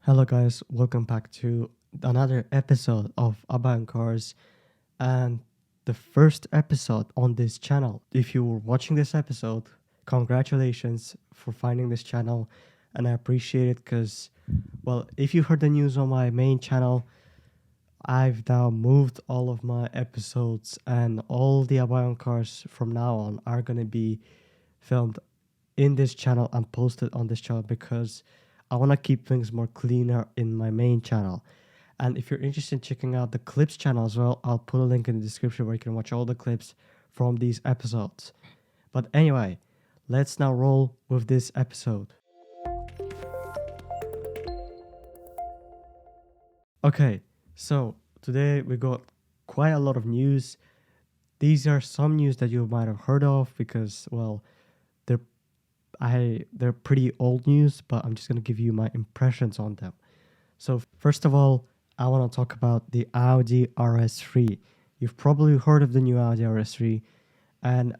Hello guys, welcome back to another episode of Abay Cars and the first episode on this channel. If you were watching this episode, congratulations for finding this channel and I appreciate it because, well, if you heard the news on my main channel, I've now moved all of my episodes and all the Abay Cars from now on are going to be filmed in this channel and posted on this channel because I want to keep things more cleaner in my main channel. And if you're interested in checking out the clips channel as well, I'll put a link in the description where you can watch all the clips from these episodes. But anyway, let's now roll with this episode. Okay, so today we got quite a lot of news. These are some news that you might have heard of because, well, they're they're pretty old news, but I'm just gonna give you my impressions on them. So first of all, I want to talk about the Audi RS3. You've probably heard of the new Audi RS3, and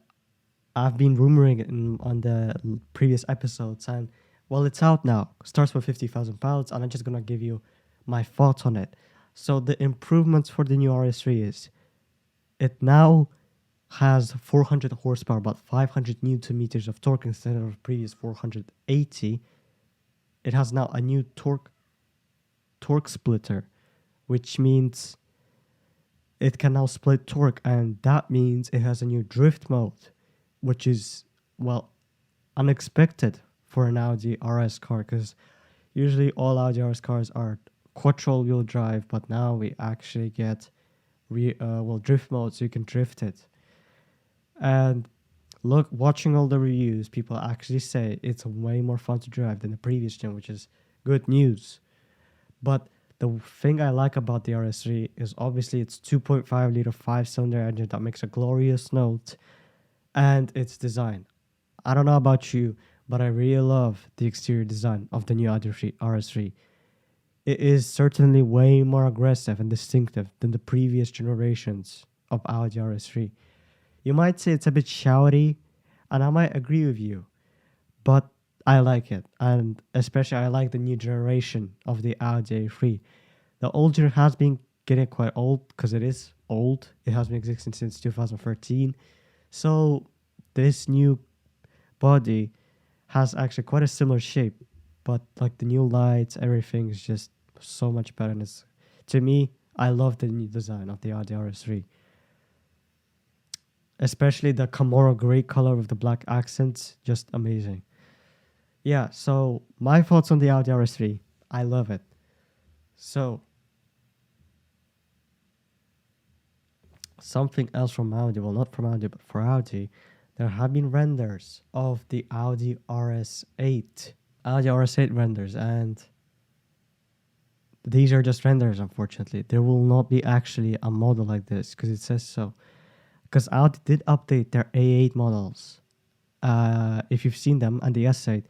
I've been rumoring it on the previous episodes. And well, it's out now. Starts with £50,000, and I'm just gonna give you my thoughts on it. So the improvements for the new RS3 is it now has 400 horsepower, about 500 newton meters of torque instead of previous 480. It has now a new torque splitter, which means it can now split torque, and that means it has a new drift mode, which is, well, unexpected for an Audi RS car because usually all Audi RS cars are quattro wheel drive, but now we actually get drift mode, so you can drift it. And look, watching all the reviews, people actually say it's way more fun to drive than the previous gen, which is good news. But the thing I like about the RS3 is obviously its 2.5 liter 5-cylinder engine that makes a glorious note, and its design. I don't know about you, but I really love the exterior design of the new Audi RS3. It is certainly way more aggressive and distinctive than the previous generations of Audi RS3. You might say it's a bit shouty, and I might agree with you, but I like it, and especially I like the new generation of the Audi A3. The old generation has been getting quite old because it is old. It has been existing since 2013. So this new body has actually quite a similar shape, but like the new lights, everything is just so much better. And to me, I love the new design of the Audi RS3. Especially the Camaro gray color with the black accents, just amazing. Yeah, so my thoughts on the Audi RS3. I love it. So, something else from Audi, well, not from Audi, but for Audi, there have been renders of the Audi RS8. Audi RS8 renders, and these are just renders, unfortunately. There will not be actually a model like this because it says so. Because Audi did update their A8 models. If you've seen them, and the S8,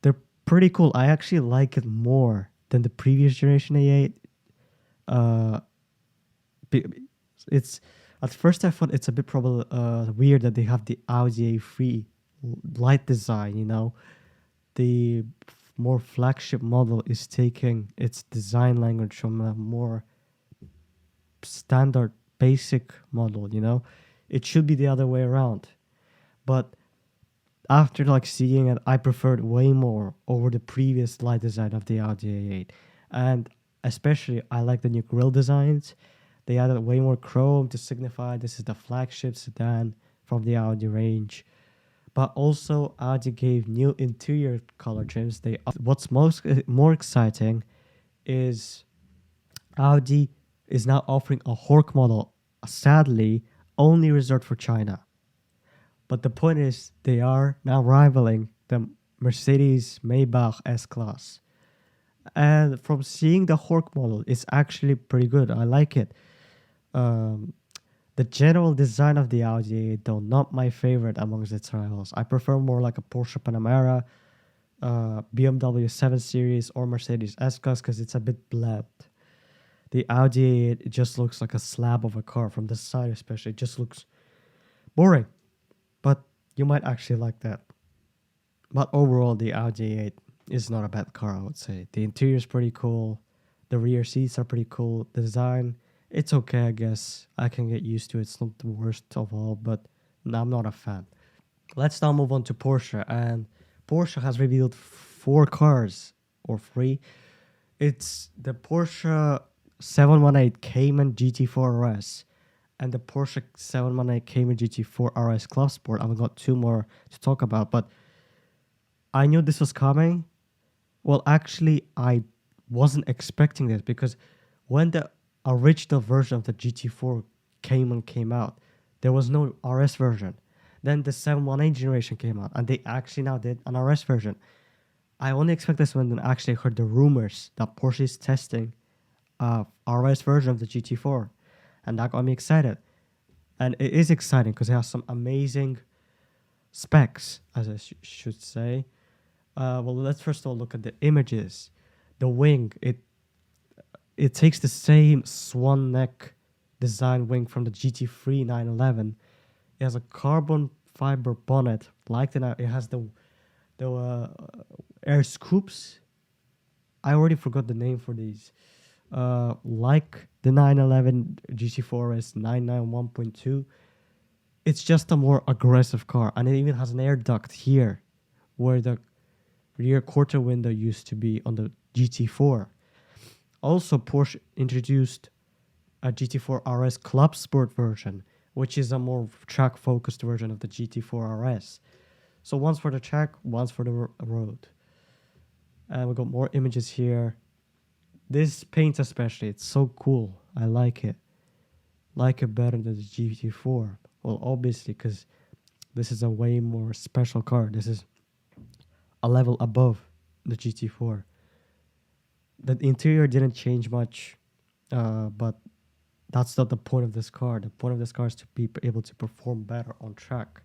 they're pretty cool. I actually like it more than the previous generation A8. It's at first I thought it's a bit probably weird that they have the Audi A3 light design. The more flagship model is taking its design language from a more standard basic model. It should be the other way around, but after seeing it, I preferred way more over the previous light design of the Audi A8. And especially I like the new grille designs. They added way more chrome to signify this is the flagship sedan from the Audi range. But also Audi gave new interior color trims. What's more exciting is Audi is now offering a Hork model, sadly only reserved for China. But the point is, they are now rivaling the Mercedes Maybach S-Class. And from seeing the Hork model, it's actually pretty good. I like it. The general design of the Audi, though, not my favorite amongst its rivals. I prefer more like a Porsche Panamera, BMW 7 Series, or Mercedes S-Class because it's a bit bland. The Audi, it just looks like a slab of a car from the side, especially. It just looks boring. But you might actually like that. But overall, the Audi 8 is not a bad car, I would say. The interior is pretty cool. The rear seats are pretty cool. The design, it's okay, I guess. I can get used to it. It's not the worst of all, but no, I'm not a fan. Let's now move on to Porsche. And Porsche has revealed four cars, or three. It's the Porsche 718 Cayman GT4 RS and the Porsche 718 Cayman GT4 RS Clubsport. I've got two more to talk about, but I knew this was coming. Well, actually, I wasn't expecting this because when the original version of the GT4 Cayman came out, there was no RS version. Then the 718 generation came out, and they actually now did an RS version. I only expect this when I actually heard the rumors that Porsche is testing a RS version of the GT4, and that got me excited. And it is exciting because it has some amazing specs, as I should say. Well, let's first of all look at the images. The wing, it takes the same swan neck design wing from the GT3 911. It has a carbon fiber bonnet, like it has the air scoops. I already forgot the name for these. Like the 911 GT4 is 991.2. It's just a more aggressive car, and it even has an air duct here, where the rear quarter window used to be on the GT4. Also, Porsche introduced a GT4 RS Clubsport version, which is a more track-focused version of the GT4 RS. So one's for the track, one's for the road. And we got more images here. This paint especially, it's so cool. I like it. Like it better than the GT4. Well, obviously, because this is a way more special car. This is a level above the GT4. The interior didn't change much, but that's not the point of this car. The point of this car is to be able to perform better on track.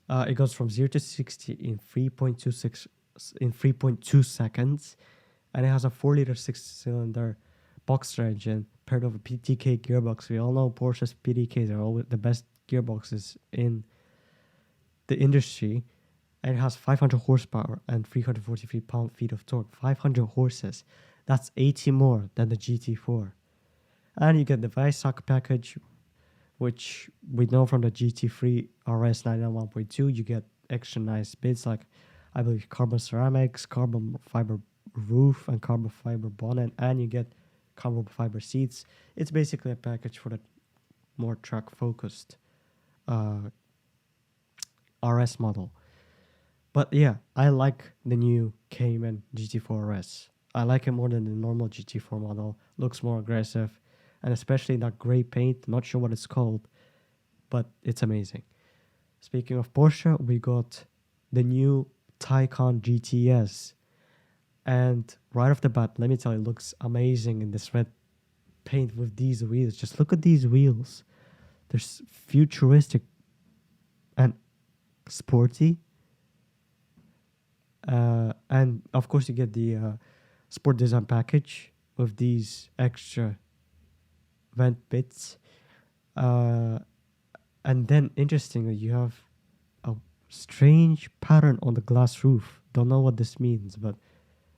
It goes from 0 to 60 in 3.2 seconds, and it has a 4-liter 6-cylinder Boxster engine paired with a PTK gearbox. We all know Porsche's PTKs are always the best gearboxes in the industry, and it has 500 horsepower and 343 pound-feet of torque. 500 horses. That's 80 more than the GT4. And you get the Weissach package, which we know from the GT3 RS 991.2. You get extra nice bits like, I believe, carbon ceramics, carbon fiber roof, and carbon fiber bonnet, and you get carbon fiber seats. It's basically a package for the more track-focused RS model. But yeah, I like the new Cayman GT4 RS. I like it more than the normal GT4 model. Looks more aggressive, and especially that gray paint. Not sure what it's called, but it's amazing. Speaking of Porsche, we got the new Taycan GTS. And right off the bat, let me tell you, it looks amazing in this red paint with these wheels. Just look at these wheels. They're futuristic and sporty. And of course, you get the sport design package with these extra vent bits. And then, interestingly, you have a strange pattern on the glass roof. Don't know what this means, but...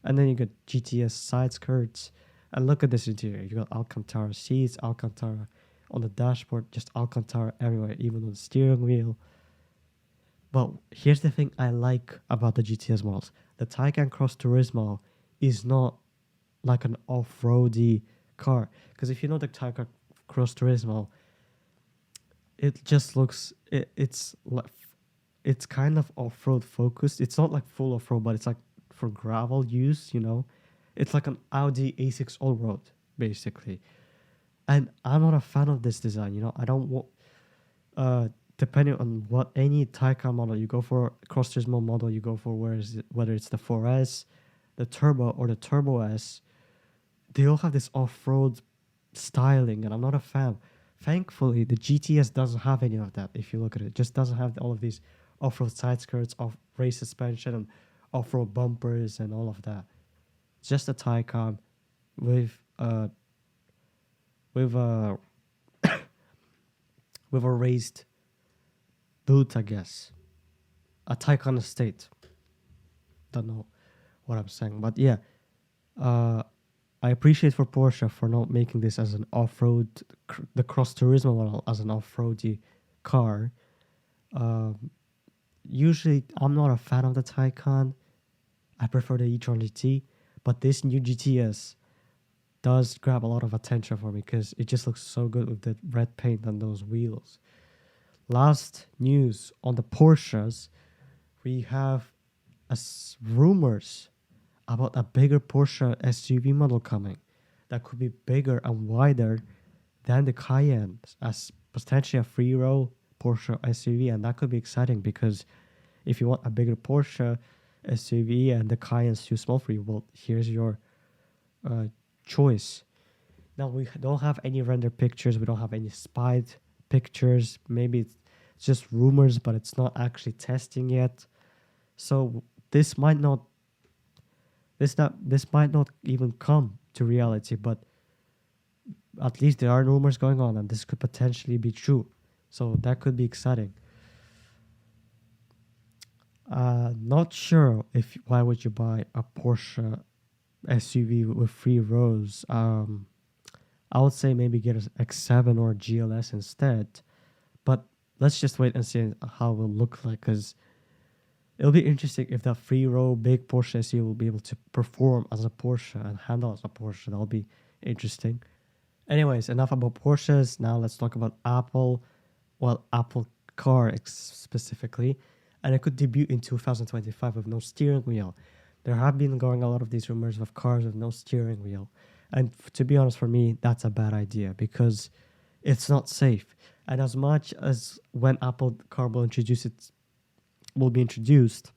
And then you got GTS side skirts. And look at this interior. You got Alcantara seats, Alcantara on the dashboard, just Alcantara everywhere, even on the steering wheel. But here's the thing I like about the GTS models. The Taycan Cross Turismo is not like an off-roady car. Because if you know the Taycan Cross Turismo, it just looks... It's kind of off-road focused. It's not like full off-road, but it's like for gravel use, you know. It's like an Audi A6 all-road, basically. And I'm not a fan of this design, you know. I don't want... depending on what any Taycan model you go for, Cross Turismo model you go for, whether it's the 4S, the Turbo, or the Turbo S, they all have this off-road styling, and I'm not a fan. Thankfully, the GTS doesn't have any of that. If you look at it, it just doesn't have all of these off-road side skirts, off-race suspension, and off-road bumpers, and all of that. It's just a Taycan with a raised boot, I guess. A Taycan Estate. don't know what I'm saying. But yeah, uh, I appreciate for Porsche for not making this as an off-road, the Cross Turismo model as an off-roady car. Um, Usually, I'm not a fan of the Taycan. I prefer the e-tron GT, but this new GTS does grab a lot of attention for me because it just looks so good with the red paint and those wheels. Last news on the Porsches, we have rumors about a bigger Porsche SUV model coming that could be bigger and wider than the Cayenne as potentially a free row Porsche SUV, and that could be exciting because if you want a bigger Porsche SUV and the Cayenne's too small for you, well, here's your uh, choice. Now we don't have any render pictures, we don't have any spied pictures. Maybe it's just rumors, but it's not actually testing yet. So this might not even come to reality, but at least there are rumors going on, and this could potentially be true. So that could be exciting. Not sure if why would you buy a Porsche SUV with 3 rows. I would say maybe get an X7 or a GLS instead. But let's just wait and see how it will look like, because it'll be interesting if that 3 row big Porsche SUV will be able to perform as a Porsche and handle as a Porsche. That'll be interesting. Anyways, enough about Porsches. Now let's talk about Apple. Well, Apple Car specifically. And it could debut in 2025 with no steering wheel. There have been going a lot of these rumors of cars with no steering wheel. And to be honest, for me, that's a bad idea because it's not safe. And as much as when Apple Car will be introduced,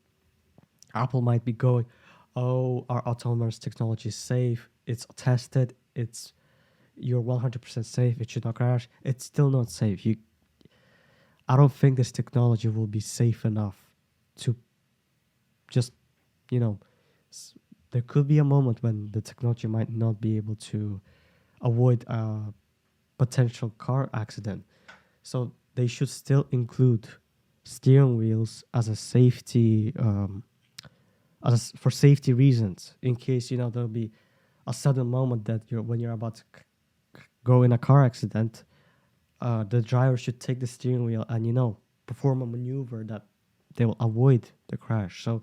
Apple might be going, oh, our autonomous technology is safe. It's tested. You're 100% safe. It should not crash. It's still not safe. I don't think this technology will be safe enough to just, you know, there could be a moment when the technology might not be able to avoid a potential car accident. So they should still include steering wheels as a safety, for safety reasons, in case, there'll be a sudden moment that when you're about to go in a car accident. The driver should take the steering wheel and perform a maneuver that they will avoid the crash. So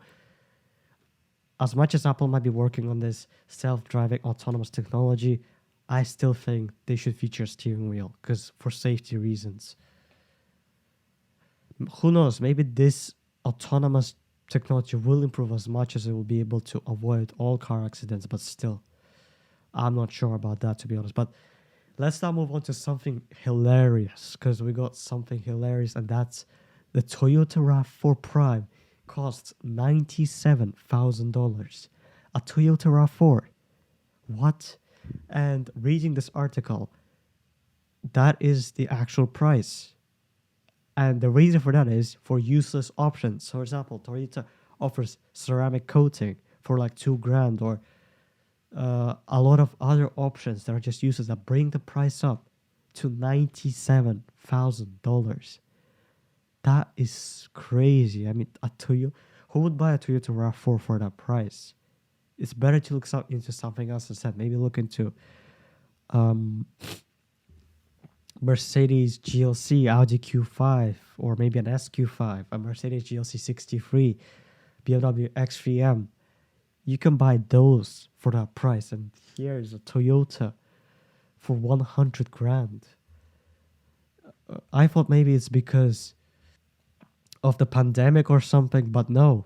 as much as Apple might be working on this self-driving autonomous technology, I still think they should feature a steering wheel because for safety reasons. Who knows, maybe this autonomous technology will improve as much as it will be able to avoid all car accidents, but still I'm not sure about that, to be honest. But let's now move on to something hilarious, because we got something hilarious, and that's the Toyota RAV4 Prime costs $97,000. A Toyota RAV4. What? And reading this article, that is the actual price. And the reason for that is for useless options. For example, Toyota offers ceramic coating for like $2,000, or a lot of other options that are just useless that bring the price up to $97,000. That is crazy. I mean, who would buy a Toyota RAV4 for that price? It's better to look into something else instead. Maybe look into Mercedes GLC, Audi Q5, or maybe an SQ5, a Mercedes GLC 63, BMW X3M. You can buy those for that price, and here is a Toyota for $100,000. I thought maybe it's because of the pandemic or something, but no.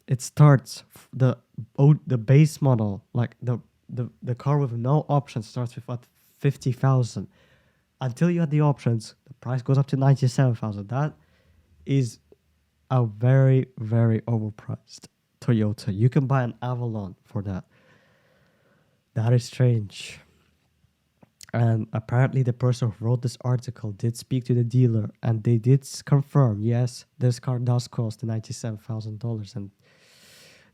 It starts the base model, like the car with no options, starts with what, 50,000. Until you add the options, the price goes up to 97,000. That is a very, very overpriced Toyota. You can buy an Avalon for that. That is strange. And apparently the person who wrote this article did speak to the dealer, and they did confirm, yes, this car does cost $97,000, and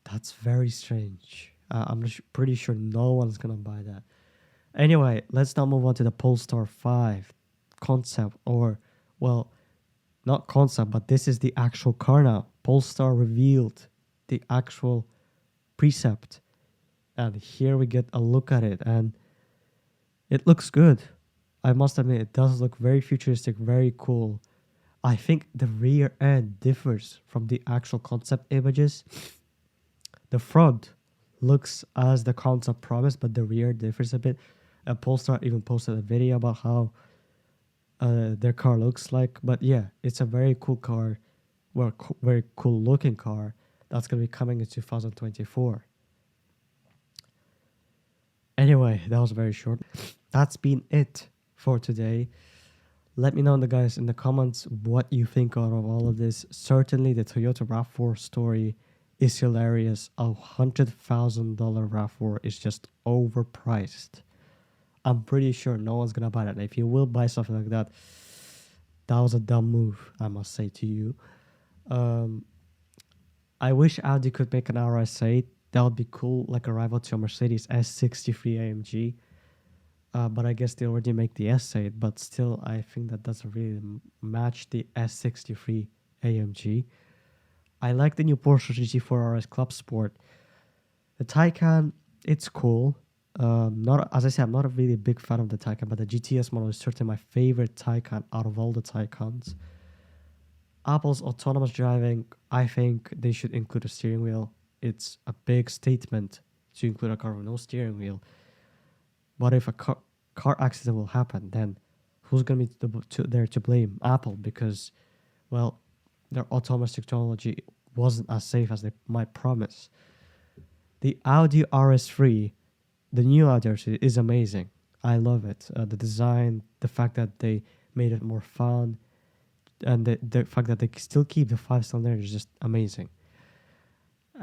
that's very strange. I'm pretty sure no one's gonna buy that. Anyway, let's now move on to the Polestar 5 concept, or, well, not concept, but this is the actual car now. Polestar revealed the actual precept. And here we get a look at it, and it looks good. I must admit, it does look very futuristic, very cool. I think the rear end differs from the actual concept images. The front looks as the concept promised, but the rear differs a bit. And Polestar even posted a video about how their car looks like. But yeah, it's a very cool car, well, very cool looking car that's going to be coming in 2024. Anyway, that was very short. That's been it for today. Let me know, guys, in the comments what you think out of all of this. Certainly, the Toyota RAV4 story is hilarious. $100,000 RAV4 is just overpriced. I'm pretty sure no one's gonna buy that. If you will buy something like that, that was a dumb move, I must say to you. I wish Audi could make an RS8. That would be cool, like a rival to a Mercedes S63 AMG. But I guess they already make the S8, but still, I think that doesn't really match the S63 AMG. I like the new Porsche GT4 RS Clubsport. The Taycan, it's cool. Not as I said, I'm not a really big fan of the Taycan, but the GTS model is certainly my favorite Taycan out of all the Taycans. Apple's autonomous driving, I think they should include a steering wheel. It's a big statement to include a car with no steering wheel. But if a car accident will happen, then who's going to be there to blame? Apple, because, well, their autonomous technology wasn't as safe as they might promise. The Audi RS3, the new Audi RS3, is amazing. I love it. The design, the fact that they made it more fun, and the fact that they still keep the 5-cylinder is just amazing.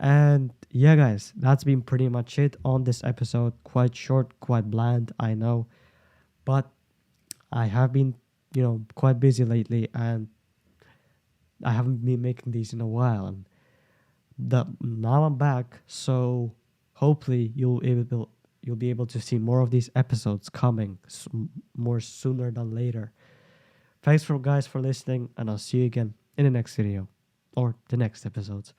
And yeah, guys, that's been pretty much it on this episode. Quite short, quite bland, I know. But I have been, quite busy lately, and I haven't been making these in a while. And now I'm back, so hopefully you'll be able to see more of these episodes coming more sooner than later. Thanks for listening, and I'll see you again in the next video or the next episodes.